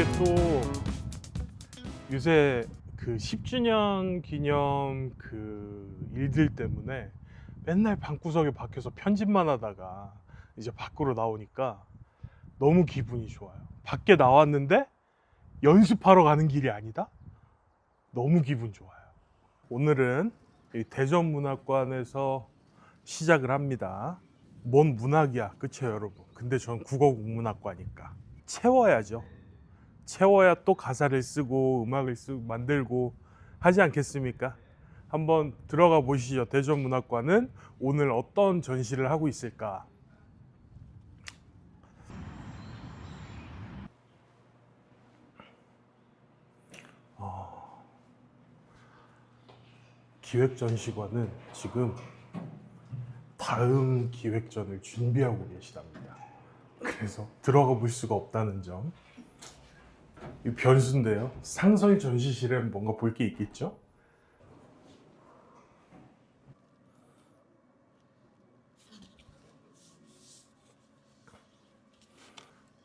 이게 또 요새 그 10주년 기념 그 일들 때문에 맨날 방구석에 박혀서 편집만 하다가 이제 밖으로 나오니까 너무 기분이 좋아요. 밖에 나왔는데 연습하러 가는 길이 아니다? 너무 기분 좋아요. 오늘은 이 대전문학관에서 시작을 합니다. 뭔 문학이야, 그쵸 여러분? 근데 전 국어국문학과니까 채워야죠. 채워야 또 가사를 쓰고 음악을 쓰고 만들고 하지 않겠습니까? 한번 들어가 보시죠. 대전문학관은 오늘 어떤 전시를 하고 있을까? 기획전시관은 지금 다음 기획전을 준비하고 계시답니다. 그래서 들어가 볼 수가 없다는 점. 이 변수인데요. 상설 전시실엔 뭔가 볼 게 있겠죠?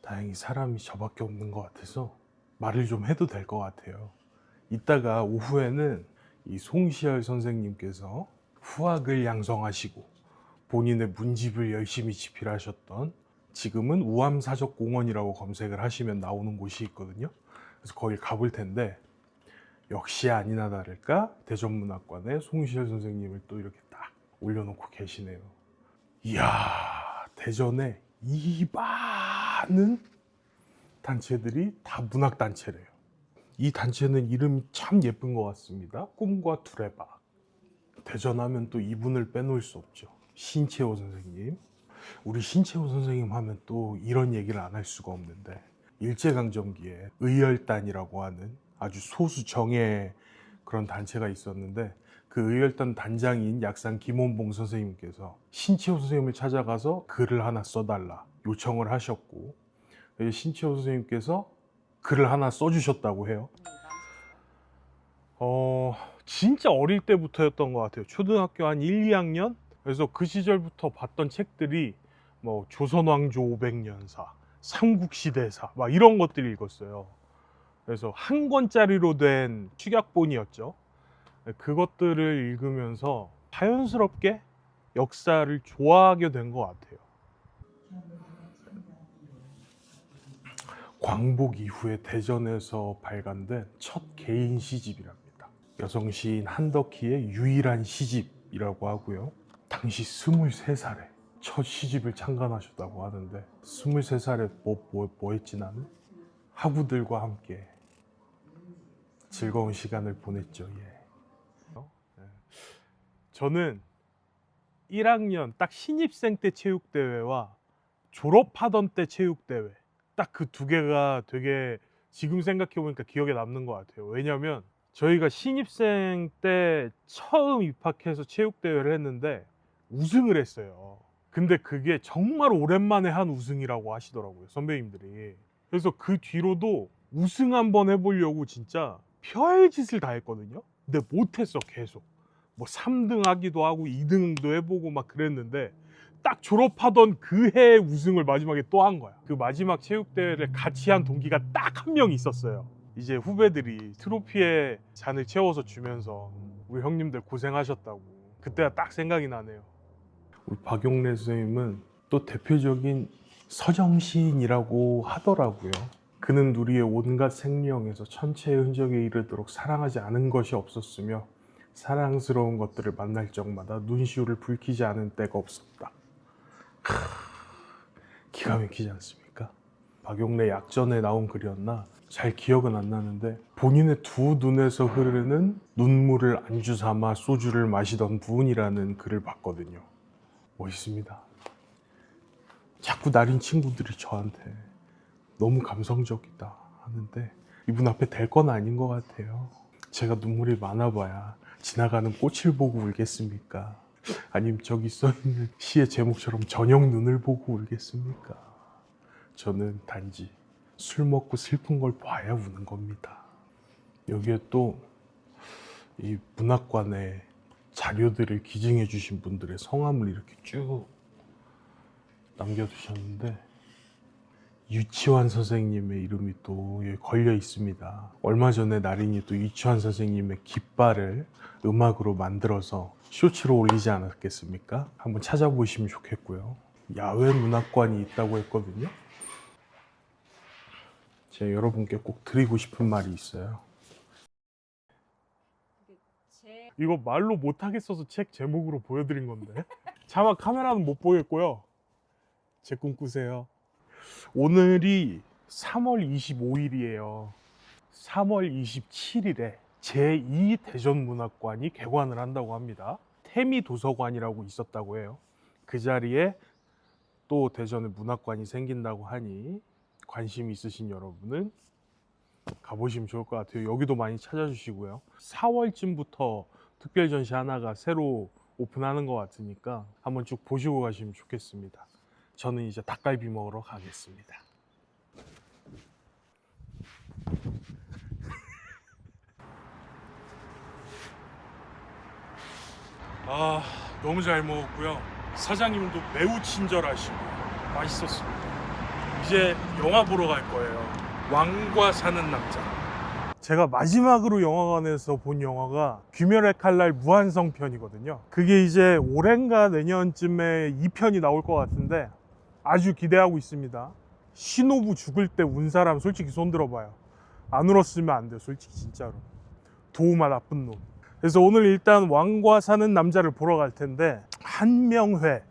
다행히 사람이 저밖에 없는 것 같아서 말을 좀 해도 될 것 같아요. 이따가 오후에는 이 송시열 선생님께서 후학을 양성하시고 본인의 문집을 열심히 집필하셨던, 지금은 우암사적공원이라고 검색을 하시면 나오는 곳이 있거든요. 그래서 거길 가볼 텐데, 역시 아니나 다를까 대전문학관에 송시열 선생님을 또 이렇게 딱 올려놓고 계시네요. 이야, 대전에 이 많은 단체들이 다 문학단체래요. 이 단체는 이름이 참 예쁜 것 같습니다. 꿈과 두레박. 대전하면 또 이분을 빼놓을 수 없죠. 신채호 선생님. 우리 신채호 선생님 하면 또 이런 얘기를 안 할 수가 없는데, 일제강점기에 의열단이라고 하는 아주 소수 정예 그런 단체가 있었는데, 그 의열단 단장인 약산 김원봉 선생님께서 신채호 선생님을 찾아가서 글을 하나 써달라 요청을 하셨고, 신채호 선생님께서 글을 하나 써주셨다고 해요. 진짜 어릴 때부터였던 것 같아요. 초등학교 한 1, 2학년? 그래서 그 시절부터 봤던 책들이 뭐 조선왕조 500년사, 삼국시대사 막 이런 것들을 읽었어요. 그래서 한 권짜리로 된 축약본이었죠. 그것들을 읽으면서 자연스럽게 역사를 좋아하게 된 것 같아요. 광복 이후에 대전에서 발간된 첫 개인 시집이랍니다. 여성 시인 한덕희의 유일한 시집이라고 하고요. 당시 23살에 첫 시집을 창간하셨다고 하는데, 23살에 뭐 했지 나는? 학우들과 함께 즐거운 시간을 보냈죠. 예. 저는 1학년 딱 신입생 때 체육대회와 졸업하던 때 체육대회, 딱 그 두 개가 되게 지금 생각해보니까 기억에 남는 것 같아요. 왜냐면 저희가 신입생 때 처음 입학해서 체육대회를 했는데 우승을 했어요. 근데 그게 정말 오랜만에 한 우승이라고 하시더라고요, 선배님들이. 그래서 그 뒤로도 우승 한번 해보려고 진짜 별짓을 다 했거든요. 근데 못했어. 계속 뭐 3등 하기도 하고 2등도 해보고 막 그랬는데, 딱 졸업하던 그 해에 우승을 마지막에 또 한 거야. 그 마지막 체육대회를 같이 한 동기가 딱 한 명 있었어요. 이제 후배들이 트로피에 잔을 채워서 주면서 우리 형님들 고생하셨다고, 그때가 딱 생각이 나네요. 우리 박용래 선생님은 또 대표적인 서정시인이라고 하더라고요. 그는 우리의 온갖 생명에서 천체의 흔적에 이르도록 사랑하지 않은 것이 없었으며 사랑스러운 것들을 만날 적마다 눈시울을 붉히지 않은 때가 없었다. 기가 막히지 않습니까? 박용래 약전에 나온 글이었나? 잘 기억은 안 나는데, 본인의 두 눈에서 흐르는 눈물을 안주 삼아 소주를 마시던 분이라는 글을 봤거든요. 멋있습니다. 자꾸 나린 친구들이 저한테 너무 감성적이다 하는데, 이분 앞에 될 건 아닌 것 같아요. 제가 눈물이 많아봐야 지나가는 꽃을 보고 울겠습니까? 아니면 저기 써있는 시의 제목처럼 저녁 눈을 보고 울겠습니까? 저는 단지 술 먹고 슬픈 걸 봐야 우는 겁니다. 여기에 또 이 문학관에 자료들을 기증해 주신 분들의 성함을 이렇게 쭉 남겨두셨는데, 유치환 선생님의 이름이 또 여기 걸려 있습니다. 얼마 전에 나린이 또 유치환 선생님의 깃발을 음악으로 만들어서 쇼츠로 올리지 않았겠습니까? 한번 찾아보시면 좋겠고요. 야외 문학관이 있다고 했거든요. 제가 여러분께 꼭 드리고 싶은 말이 있어요. 이거 말로 못하겠어서 책 제목으로 보여드린 건데 자막 카메라는 못 보겠고요. 제 꿈 꾸세요. 오늘이 3월 25일이에요. 3월 27일에 제2대전문학관이 개관을 한다고 합니다. 태미도서관이라고 있었다고 해요. 그 자리에 또 대전에 문학관이 생긴다고 하니 관심 있으신 여러분은 가보시면 좋을 것 같아요. 여기도 많이 찾아주시고요. 4월쯤부터 특별 전시 하나가 새로 오픈하는 것 같으니까 한번 쭉 보시고 가시면 좋겠습니다. 저는 이제 닭갈비 먹으러 가겠습니다. 아, 너무 잘 먹었고요. 사장님도 매우 친절하시고 맛있었습니다. 이제 영화 보러 갈 거예요. 왕과 사는 남자. 제가 마지막으로 영화관에서 본 영화가 귀멸의 칼날 무한성 편이거든요. 그게 이제 올해인가 내년쯤에 2편이 나올 것 같은데 아주 기대하고 있습니다. 신호부 죽을 때 운 사람 솔직히 손 들어봐요. 안 울었으면 안 돼요, 솔직히 진짜로. 도우마 나쁜 놈. 그래서 오늘 일단 왕과 사는 남자를 보러 갈 텐데 한명회,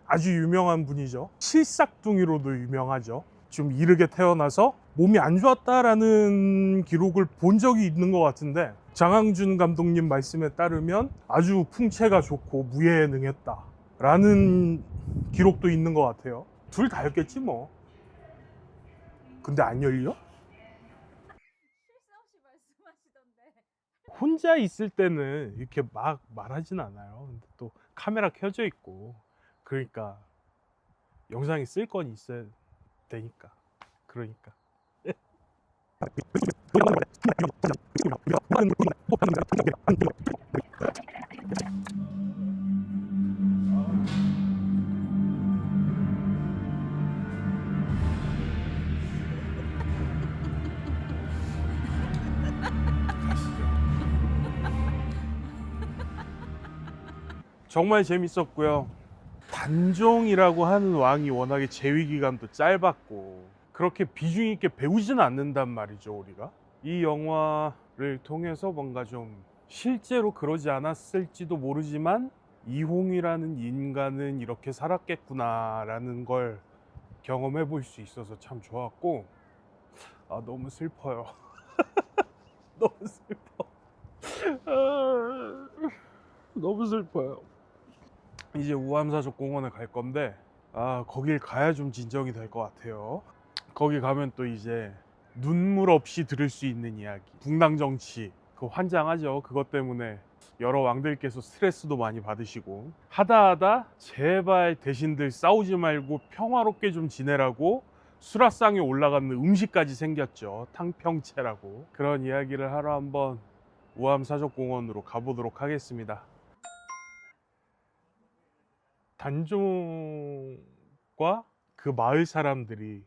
아주 유명한 분이죠. 실삭둥이로도 유명하죠. 좀 이르게 태어나서 몸이 안 좋았다라는 기록을 본 적이 있는 것 같은데 장항준 감독님 말씀에 따르면 아주 풍채가 좋고 무예에 능했다 라는 기록도 있는 것 같아요. 둘 다였겠지 뭐. 근데 안 열려? 실수 없이 말씀하시던데. 혼자 있을 때는 이렇게 막 말하진 않아요. 근데 또 카메라 켜져 있고 그러니까 영상이 쓸 건 있어야 되니까. 그러니까 정말 재밌었고요. 단종이라고 하는 왕이 워낙에 재위 기간도 짧았고 그렇게 비중 있게 배우지는 않는단 말이죠, 우리가. 이 영화를 통해서 뭔가 좀 실제로 그러지 않았을지도 모르지만 이홍이라는 인간은 이렇게 살았겠구나라는 걸 경험해 볼 수 있어서 참 좋았고, 아, 너무 슬퍼요. 너무 슬퍼. 너무 슬퍼요. 이제 우암사족공원에 갈 건데 거길 가야 좀 진정이 될 것 같아요. 거기 가면 또 이제 눈물 없이 들을 수 있는 이야기, 붕당 정치, 그 환장하죠. 그것 때문에 여러 왕들께서 스트레스도 많이 받으시고 하다 제발 대신들 싸우지 말고 평화롭게 좀 지내라고 수라상에 올라가는 음식까지 생겼죠. 탕평채라고. 그런 이야기를 하러 한번 우암사족공원으로 가보도록 하겠습니다. 단종과 그 마을 사람들이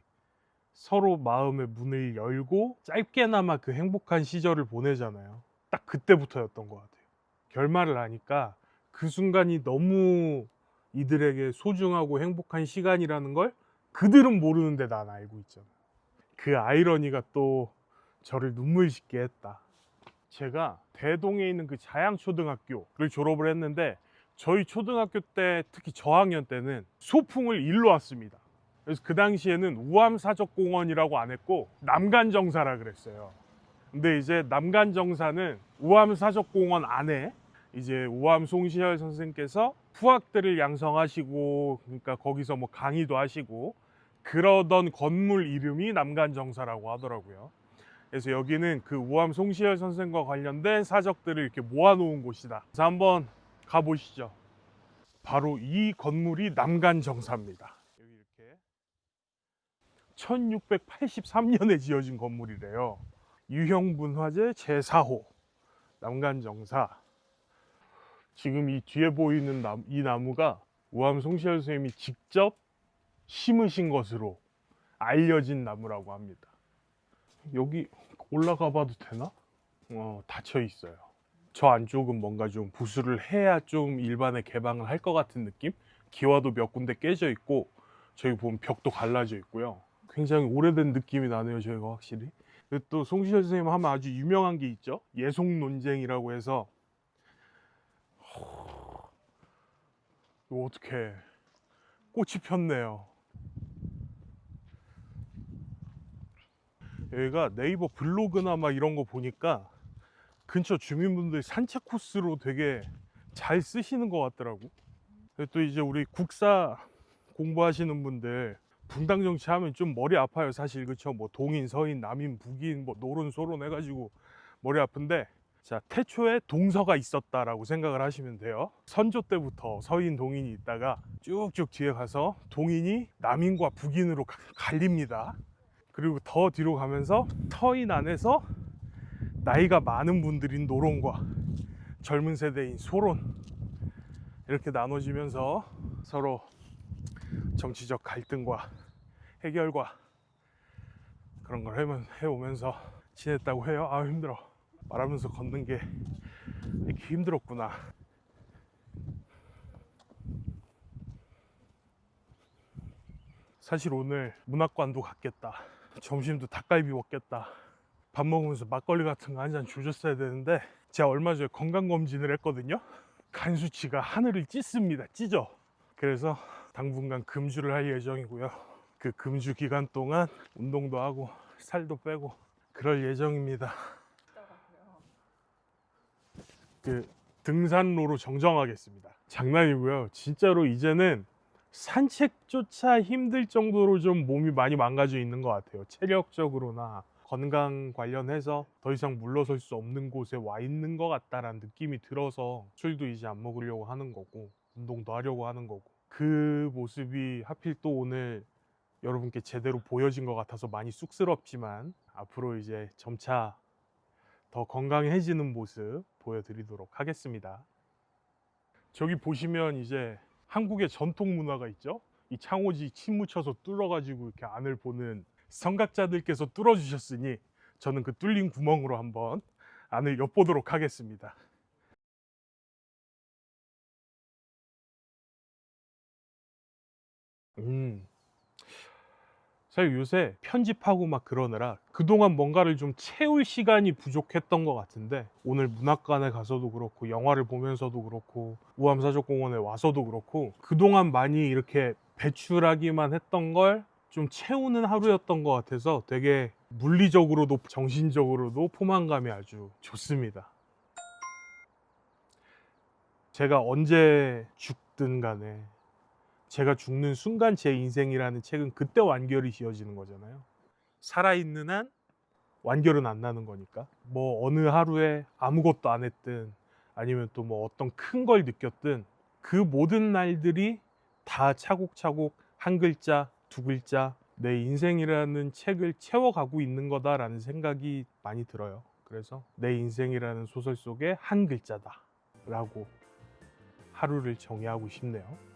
서로 마음의 문을 열고 짧게나마 그 행복한 시절을 보내잖아요. 딱 그때부터였던 것 같아요. 결말을 아니까 그 순간이 너무 이들에게 소중하고 행복한 시간이라는 걸 그들은 모르는데 난 알고 있잖아요. 그 아이러니가 또 저를 눈물 짓게 했다. 제가 대동에 있는 그 자양초등학교를 졸업을 했는데 저희 초등학교 때, 특히 저학년 때는 소풍을 일로 왔습니다. 그래서 그 당시에는 우암사족공원이라고 안 했고 남간정사라 그랬어요. 근데 이제 남간정사는 우암사족공원 안에 이제 우암 송시열 선생께서 후학들을 양성하시고, 그러니까 거기서 뭐 강의도 하시고 그러던 건물 이름이 남간정사라고 하더라고요. 그래서 여기는 그 우암 송시열 선생과 관련된 사적들을 이렇게 모아놓은 곳이다. 그래서 한번 가보시죠. 바로 이 건물이 남간정사입니다. 여기 이렇게 1683년에 지어진 건물이래요. 유형문화재 제4호 남간정사. 지금 이 뒤에 보이는 이 나무가 우암 송시열 선생님이 직접 심으신 것으로 알려진 나무라고 합니다. 여기 올라가 봐도 되나? 닫혀 있어요. 저 안쪽은 뭔가 좀 보수를 해야 좀 일반에 개방을 할 것 같은 느낌? 기와도 몇 군데 깨져 있고 저기 보면 벽도 갈라져 있고요. 굉장히 오래된 느낌이 나네요, 저희가 확실히. 그리고 또 송시열 선생님 하면 아주 유명한 게 있죠. 예송 논쟁이라고 해서 이거 어떻게 꽃이 폈네요. 여기가 네이버 블로그나 막 이런 거 보니까 근처 주민분들이 산책 코스로 되게 잘 쓰시는 것 같더라고. 그리고 또 이제 우리 국사 공부하시는 분들 분당 정치하면 좀 머리 아파요, 사실. 그쵸? 뭐 동인, 서인, 남인, 북인, 뭐 노론, 소론 해가지고 머리 아픈데, 자, 태초에 동서가 있었다라고 생각을 하시면 돼요. 선조 때부터 서인, 동인이 있다가 쭉쭉 뒤에 가서 동인이 남인과 북인으로 갈립니다. 그리고 더 뒤로 가면서 터인 안에서 나이가 많은 분들인 노론과 젊은 세대인 소론, 이렇게 나눠지면서 서로 정치적 갈등과 해결과 그런 걸 해오면서 지냈다고 해요. 아, 힘들어. 말하면서 걷는 게 이렇게 힘들었구나. 사실 오늘 문학관도 갔겠다. 점심도 닭갈비 먹겠다. 밥 먹으면서 막걸리 같은 거 한 잔 조졌어야 되는데, 제가 얼마 전에 건강검진을 했거든요. 간 수치가 하늘을 찢습니다. 찢어. 그래서 당분간 금주를 할 예정이고요. 그 금주 기간 동안 운동도 하고 살도 빼고 그럴 예정입니다. 그 등산로로 정정하겠습니다. 장난이고요. 진짜로 이제는 산책조차 힘들 정도로 좀 몸이 많이 망가져 있는 것 같아요. 체력적으로나 건강 관련해서 더 이상 물러설 수 없는 곳에 와 있는 것 같다라는 느낌이 들어서 술도 이제 안 먹으려고 하는 거고 운동도 하려고 하는 거고, 그 모습이 하필 또 오늘 여러분께 제대로 보여진 것 같아서 많이 쑥스럽지만 앞으로 이제 점차 더 건강해지는 모습 보여드리도록 하겠습니다. 저기 보시면 이제 한국의 전통 문화가 있죠. 이 창호지 침 묻혀서 뚫어가지고 이렇게 안을 보는 성각자들께서 뚫어주셨으니 저는 그 뚫린 구멍으로 한번 안을 엿보도록 하겠습니다. 사실 요새 편집하고 막 그러느라 그동안 뭔가를 좀 채울 시간이 부족했던 것 같은데, 오늘 문학관에 가서도 그렇고 영화를 보면서도 그렇고 우암사적공원에 와서도 그렇고 그동안 많이 이렇게 배출하기만 했던 걸 좀 채우는 하루였던 것 같아서 되게 물리적으로도 정신적으로도 포만감이 아주 좋습니다. 제가 언제 죽든 간에 제가 죽는 순간 제 인생이라는 책은 그때 완결이 지어지는 거잖아요. 살아있는 한 완결은 안 나는 거니까. 뭐 어느 하루에 아무것도 안 했든 아니면 또 뭐 어떤 큰 걸 느꼈든 그 모든 날들이 다 차곡차곡 한 글자, 두 글자 내 인생이라는 책을 채워가고 있는 거다라는 생각이 많이 들어요. 그래서 내 인생이라는 소설 속에 한 글자다 라고 하루를 정의하고 싶네요.